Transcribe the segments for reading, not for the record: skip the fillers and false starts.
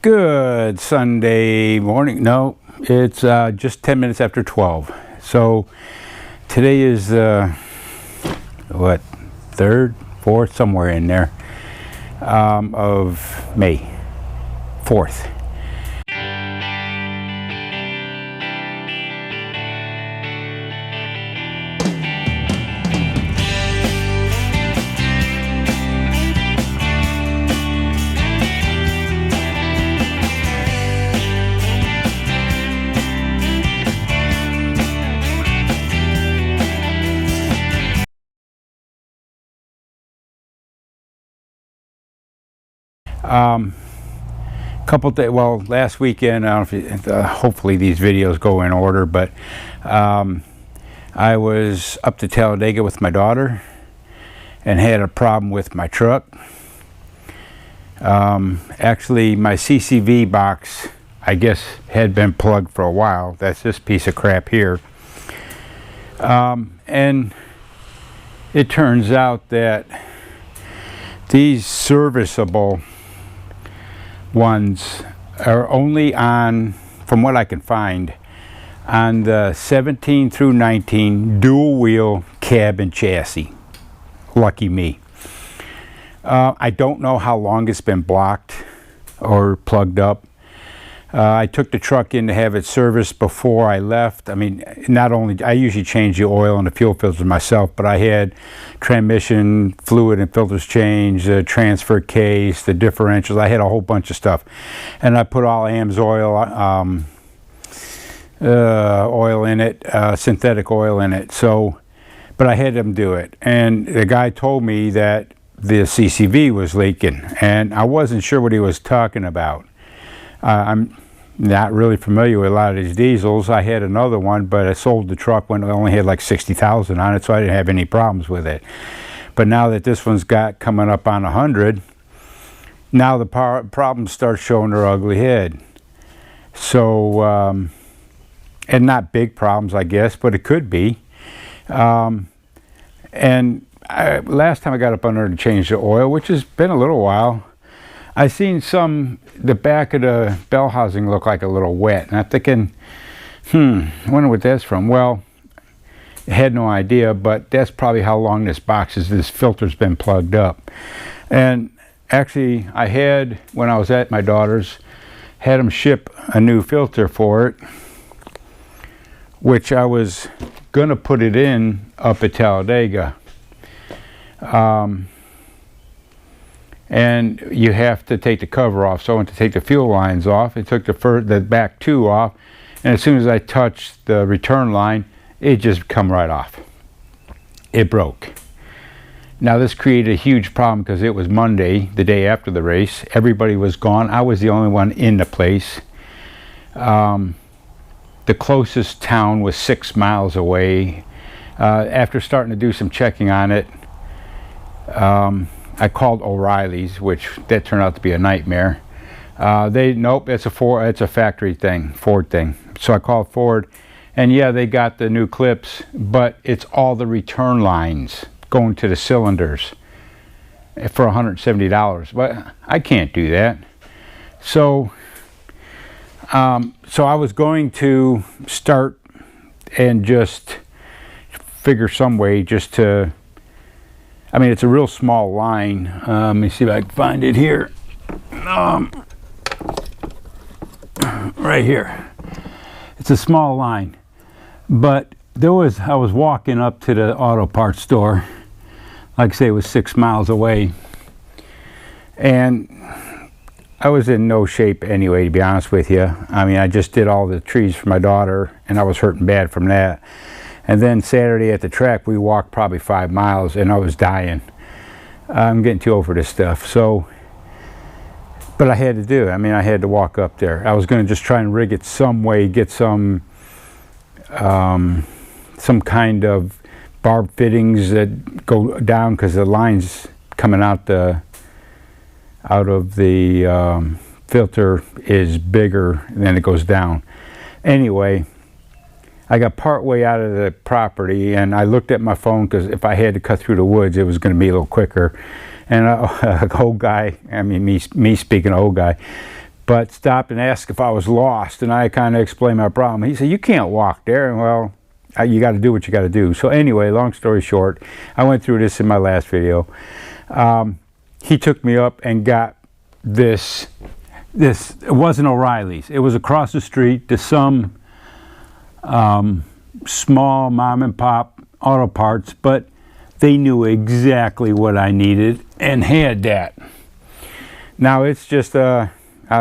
Good Sunday morning. No, it's just 10 minutes after 12. So today is what, 3rd, 4th, somewhere in there, of May 4th. Well, last weekend, I don't know if hopefully these videos go in order, but I was up to Talladega with my daughter and had a problem with my truck. Actually, my CCV box, I guess, had been plugged for a while. That's this piece of crap here. And it turns out that these serviceable ones are only on, from what I can find, on the 17 through 19 dual wheel cab and chassis. Lucky me. I don't know how long it's been blocked or plugged up. I took the truck in to have it serviced before I left. I mean, not only, I usually change the oil and the fuel filters myself, but I had transmission fluid and filters changed, the transfer case, the differentials. I had a whole bunch of stuff. And I put all AM's oil, oil in it, synthetic oil in it. So, but I had them do it. And the guy told me that the CCV was leaking, and I wasn't sure what he was talking about. I'm not really familiar with a lot of these diesels. I had another one, but I sold the truck when it only had like 60,000 on it, so I didn't have any problems with it. But now that this one's got coming up on 100, now the problems start showing their ugly head. So, and not big problems, I guess, but it could be. Last time I got up under to change the oil, which has been a little while, I seen the back of the bell housing look like a little wet, and I'm thinking, I wonder what that's from. Well, I had no idea, but that's probably how long this filter's been plugged up. And actually, I had, when I was at my daughter's, had them ship a new filter for it, which I was gonna put it in up at Talladega. And you have to take the cover off. So I went to take the fuel lines off. It took the back two off, and as soon as I touched the return line, it just come right off. It broke. Now this created a huge problem because it was Monday, the day after the race. Everybody was gone. I was the only one in the place. The closest town was 6 miles away. After starting to do some checking on it, I called O'Reilly's, which that turned out to be a nightmare. Nope, it's a factory thing, Ford thing. So I called Ford, and yeah, they got the new clips, but it's all the return lines going to the cylinders for $170. But I can't do that. So, so I was going to start and just figure some way just to, I mean, it's a real small line. Let me see if I can find it here. Right here. It's a small line. But I was walking up to the auto parts store. Like I say, it was 6 miles away. And I was in no shape anyway, to be honest with you. I mean, I just did all the trees for my daughter, and I was hurting bad from that. And then Saturday at the track, we walked probably 5 miles, and I was dying. I'm getting too old for this stuff. So, but I had to do it. I mean, I had to walk up there. I was going to just try and rig it some way, get some kind of barb fittings that go down, because the line's coming out of the filter is bigger than it goes down. Anyway, I got part way out of the property, and I looked at my phone because if I had to cut through the woods, it was going to be a little quicker. And a old guy, I mean me speaking, old guy, but stopped and asked if I was lost, and I kind of explained my problem. He said, you can't walk there. And well, you got to do what you got to do. So anyway, long story short, I went through this in my last video. He took me up and got this, it wasn't O'Reilly's. It was across the street to some small mom and pop auto parts, but they knew exactly what I needed and had that. Now it's just a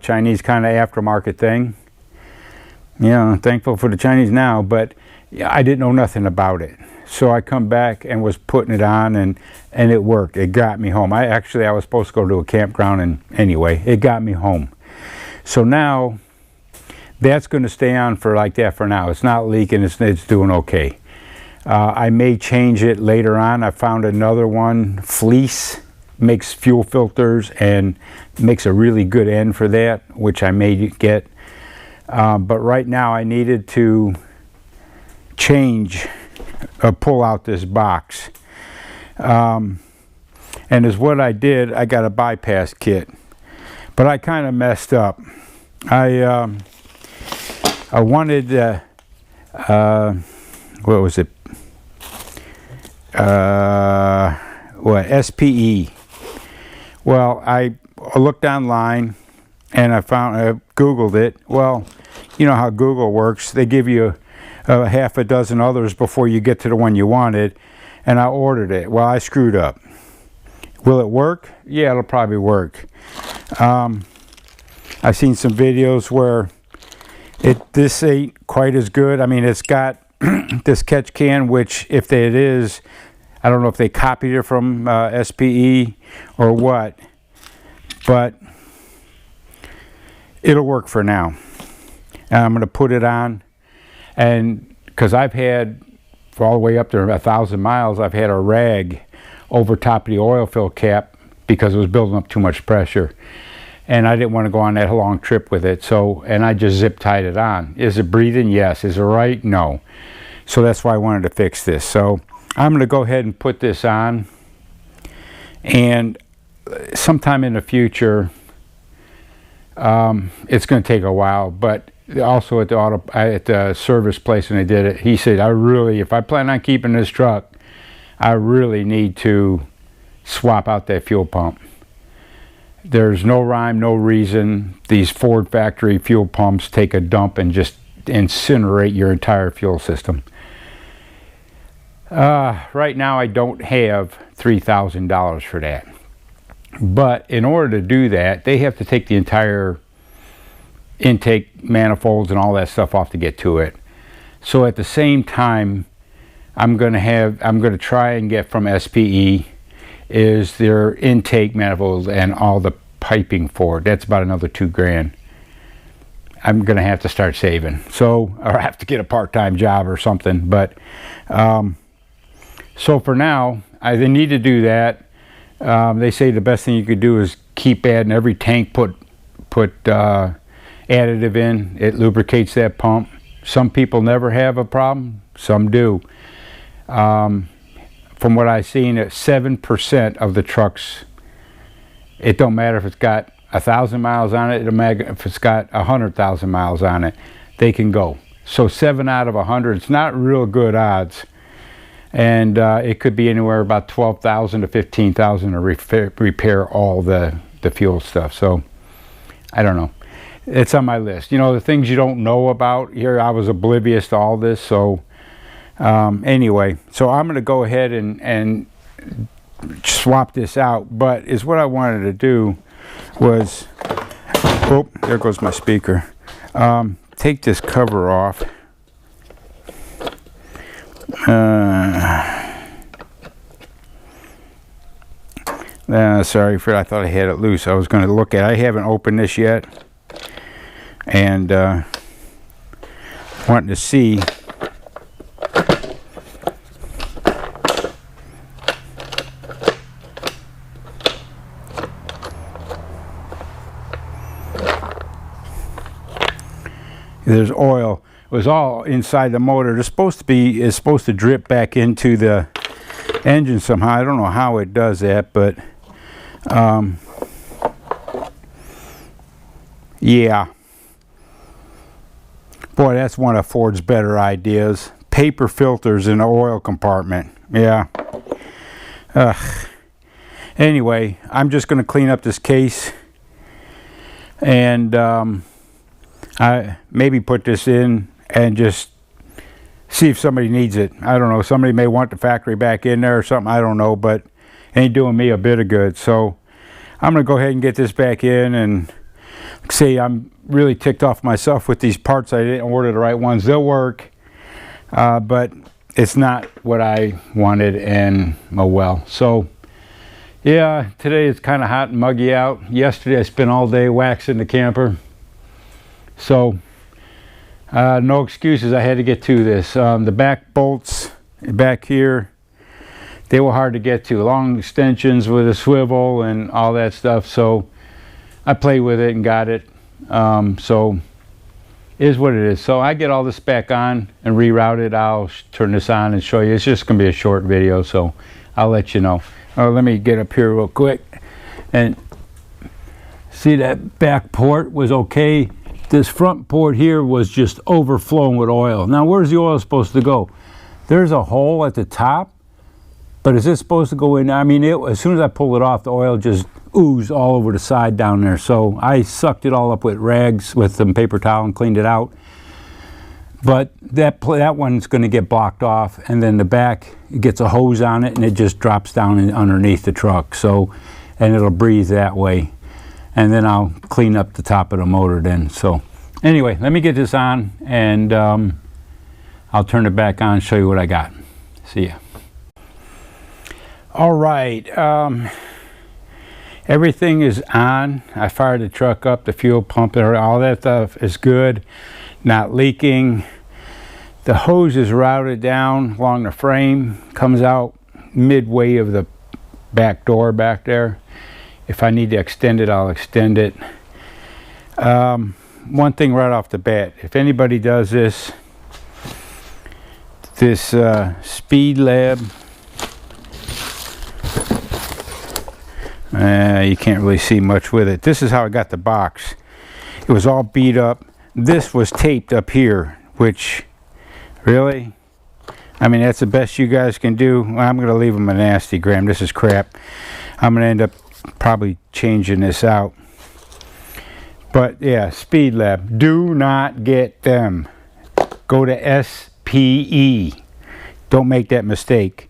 Chinese kind of aftermarket thing. You know, I'm thankful for the Chinese now, but I didn't know nothing about it. So I come back and was putting it on, and it worked. It got me home. I was supposed to go to a campground, and anyway, it got me home. So now that's going to stay on for like that for now. It's not leaking. It's doing okay. I may change it later on. I found another one, Fleece, makes fuel filters and makes a really good end for that, which I may get. But right now I needed to change, pull out this box. And as what I did, I got a bypass kit. But I kind of messed up. I wanted, what was it? SPE. Well, I looked online and I Googled it. Well, you know how Google works. They give you half a dozen others before you get to the one you wanted, and I ordered it. Well, I screwed up. Will it work? Yeah, it'll probably work. I've seen some videos where this ain't quite as good. I mean, it's got this catch can, which if it is, I don't know if they copied it from SPE or what, but it'll work for now. And I'm going to put it on, and because I've had, for all the way up to 1,000 miles, I've had a rag over top of the oil fill cap because it was building up too much pressure. And I didn't want to go on that long trip with it, so, and I just zip tied it on. Is it breathing? Yes. Is it right? No. So that's why I wanted to fix this. So I'm going to go ahead and put this on, and sometime in the future, it's going to take a while, but also at the service place when I did it, he said, if I plan on keeping this truck, I really need to swap out that fuel pump. There's no rhyme, no reason. These Ford factory fuel pumps take a dump and just incinerate your entire fuel system. Right now I don't have $3,000 for that. But in order to do that, they have to take the entire intake manifolds and all that stuff off to get to it. So at the same time, I'm going to try and get from SPE is their intake manifolds and all the piping for it. That's about another $2,000. I'm going to have to start saving. So, or I have to get a part-time job or something. But so for now, I need to do that. They say the best thing you could do is keep adding every tank, put additive in. It lubricates that pump. Some people never have a problem. Some do. From what I've seen, 7% of the trucks, it don't matter if it's got 1,000 miles on it, it don't matter if it's got 100,000 miles on it, they can go. So 7 out of 100, it's not real good odds. And it could be anywhere about 12,000 to 15,000 to repair all the fuel stuff. So I don't know. It's on my list. You know, the things you don't know about here, I was oblivious to all this. So anyway, so I'm going to go ahead and swap this out. But is what I wanted to do was, oh, there goes my speaker. Take this cover off. Sorry, Fred, I thought I had it loose. I was going to look at it. I haven't opened this yet, and wanting to see. There's oil. It was all inside the motor. It's supposed to drip back into the engine somehow. I don't know how it does that, but Yeah. Boy, that's one of Ford's better ideas. Paper filters in the oil compartment. Yeah. Anyway, I'm just going to clean up this case and I maybe put this in and just see if somebody needs it. I don't know. Somebody may want the factory back in there or something. I don't know, but it ain't doing me a bit of good. So I'm going to go ahead and get this back in and see. I'm really ticked off myself with these parts. I didn't order the right ones. They'll work, but it's not what I wanted, and oh well. So yeah, today it's kind of hot and muggy out. Yesterday I spent all day waxing the camper. So no excuses, I had to get to this. The back bolts back here, they were hard to get to. Long extensions with a swivel and all that stuff. So I played with it and got it. So it is what it is. So I get all this back on and reroute it. I'll turn this on and show you. It's just going to be a short video, so I'll let you know. Let me get up here real quick and see that back port was okay. This front port here was just overflowing with oil. Now where's the oil supposed to go? There's a hole at the top, but is it supposed to go in? I mean, as soon as I pulled it off, the oil just oozed all over the side down there. So I sucked it all up with rags, with some paper towel, and cleaned it out. But that one's going to get blocked off, and then the back, it gets a hose on it and it just drops down underneath the truck. So, and it'll breathe that way. And then I'll clean up the top of the motor then. So anyway, let me get this on and I'll turn it back on and show you what I got. See ya. All right, everything is on. I fired the truck up, the fuel pump, all that stuff is good, not leaking. The hose is routed down along the frame, comes out midway of the back door back there. If I need to extend it, I'll extend it. One thing right off the bat, if anybody does this Speed Lab, you can't really see much with it. This is how I got the box. It was all beat up. This was taped up here, which really, I mean, that's the best you guys can do. I'm going to leave them a nasty gram. This is crap. I'm going to end up probably changing this out. But yeah, Speed Lab, do not get them. Go to SPE. Don't make that mistake.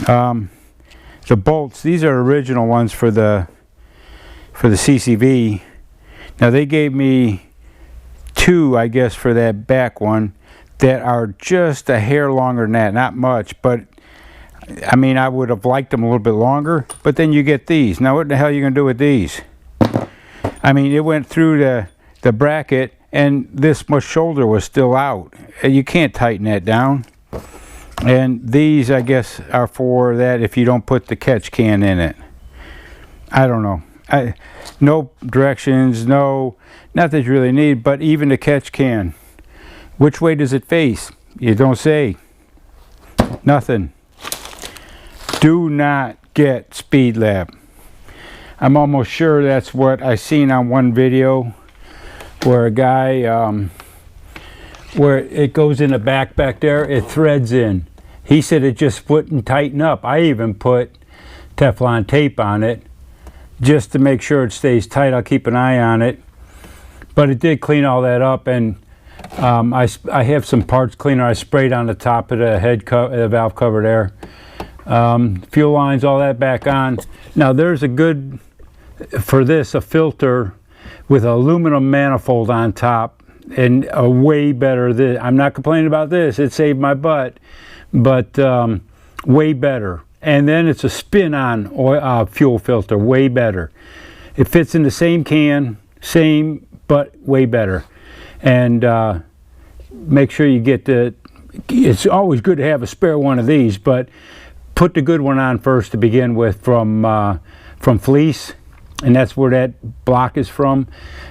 The bolts, these are original ones for the CCV. Now they gave me two, I guess, for that back one that are just a hair longer than that. Not much, but I mean, I would have liked them a little bit longer. But then you get these. Now what the hell are you going to do with these? I mean, it went through the bracket and this much shoulder was still out. You can't tighten that down. And these, I guess, are for that if you don't put the catch can in it. I don't know. No directions, not that you really need, but even the catch can. Which way does it face? You don't say. Nothing. Do not get Speed Lab. I'm almost sure that's what I seen on one video where a guy, where it goes in the back there, it threads in. He said it just wouldn't tighten up. I even put Teflon tape on it just to make sure it stays tight. I'll keep an eye on it. But it did clean all that up, and I have some parts cleaner I sprayed on the top of the valve cover there. Fuel lines, all that back on. Now there's a good, for this, a filter with aluminum manifold on top, and a way better, I'm not complaining about this, it saved my butt, but way better. And then it's a spin-on fuel filter, way better. It fits in the same can, same, but way better. And make sure you get it's always good to have a spare one of these, but put the good one on first to begin with from Fleece, and that's where that block is from.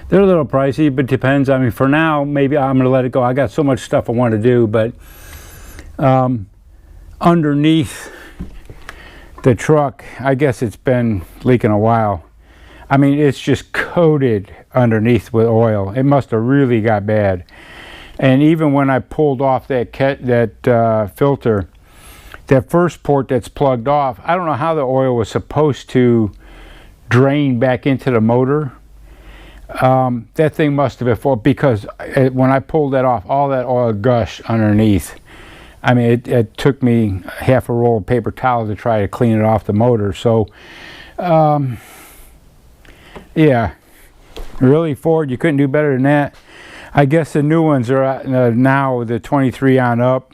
They're a little pricey, but depends. I mean, for now, maybe I'm going to let it go. I got so much stuff I want to do, but underneath the truck, I guess it's been leaking a while. I mean, it's just coated underneath with oil. It must have really got bad. And even when I pulled off that filter, that first port that's plugged off, I don't know how the oil was supposed to drain back into the motor. That thing must have been full, because when I pulled that off, all that oil gushed underneath. I mean, it took me half a roll of paper towel to try to clean it off the motor. So, yeah, really, Ford, you couldn't do better than that. I guess the new ones are now, the 23 on up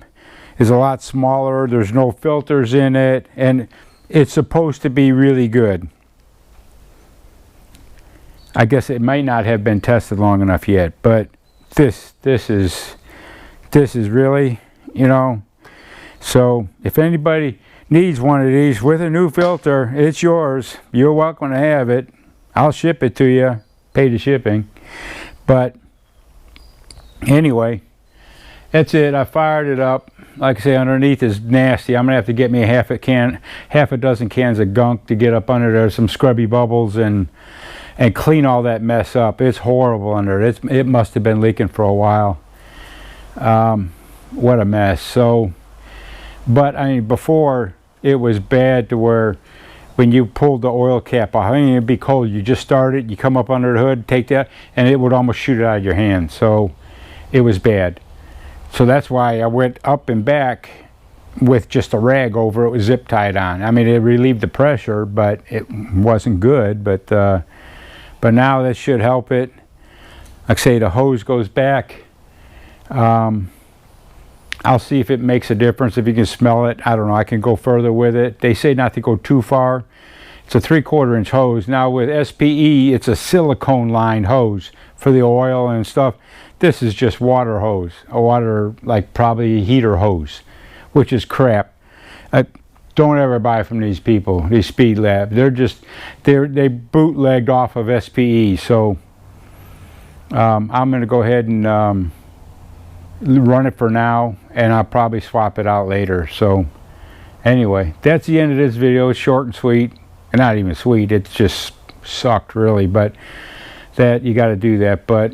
is a lot smaller. There's no filters in it, and it's supposed to be really good. I guess it might not have been tested long enough yet, but this is really, you know. So if anybody needs one of these with a new filter, it's yours. You're welcome to have it. I'll ship it to you, pay the shipping. But anyway, that's it. I fired it up. Like I say, underneath is nasty. I'm gonna have to get me half a dozen cans of gunk to get up under there, some scrubby bubbles, and clean all that mess up. It's horrible under it. It must have been leaking for a while. What a mess. So, but I mean, before it was bad to where when you pulled the oil cap off, I mean, it'd be cold. You just start it, you come up under the hood, take that, and it would almost shoot it out of your hand. So it was bad. So that's why I went up and back with just a rag over it with zip tied on. I mean, it relieved the pressure, but it wasn't good. But now this should help it. Like I say, the hose goes back. I'll see if it makes a difference, if you can smell it. I don't know, I can go further with it. They say not to go too far. It's a 3/4 inch hose. Now with SPE, it's a silicone lined hose for the oil and stuff. This is just water hose, a water, like probably a heater hose, which is crap. Don't ever buy from these people, these Speed Lab. They bootlegged off of SPE. So I'm going to go ahead and run it for now, and I'll probably swap it out later. So anyway, that's the end of this video. It's short and sweet, and not even sweet. It just sucked really, but that you got to do that. But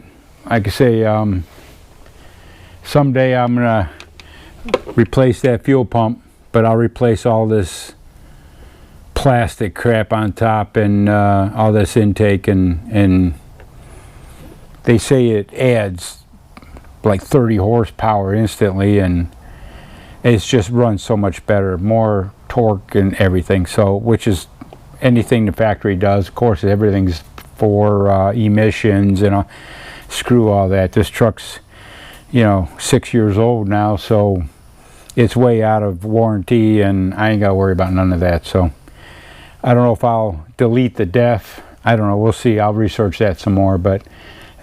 like I say, someday I'm going to replace that fuel pump. But I'll replace all this plastic crap on top and all this intake, and they say it adds like 30 horsepower instantly, and it's just runs so much better, more torque and everything. So, which is anything the factory does. Of course, everything's for emissions and screw all that. This truck's, you know, 6 years old now, so it's way out of warranty, and I ain't got to worry about none of that. So I don't know if I'll delete the def. I don't know. We'll see. I'll research that some more. But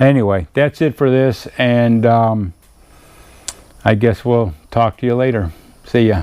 anyway, that's it for this, and I guess we'll talk to you later. See ya.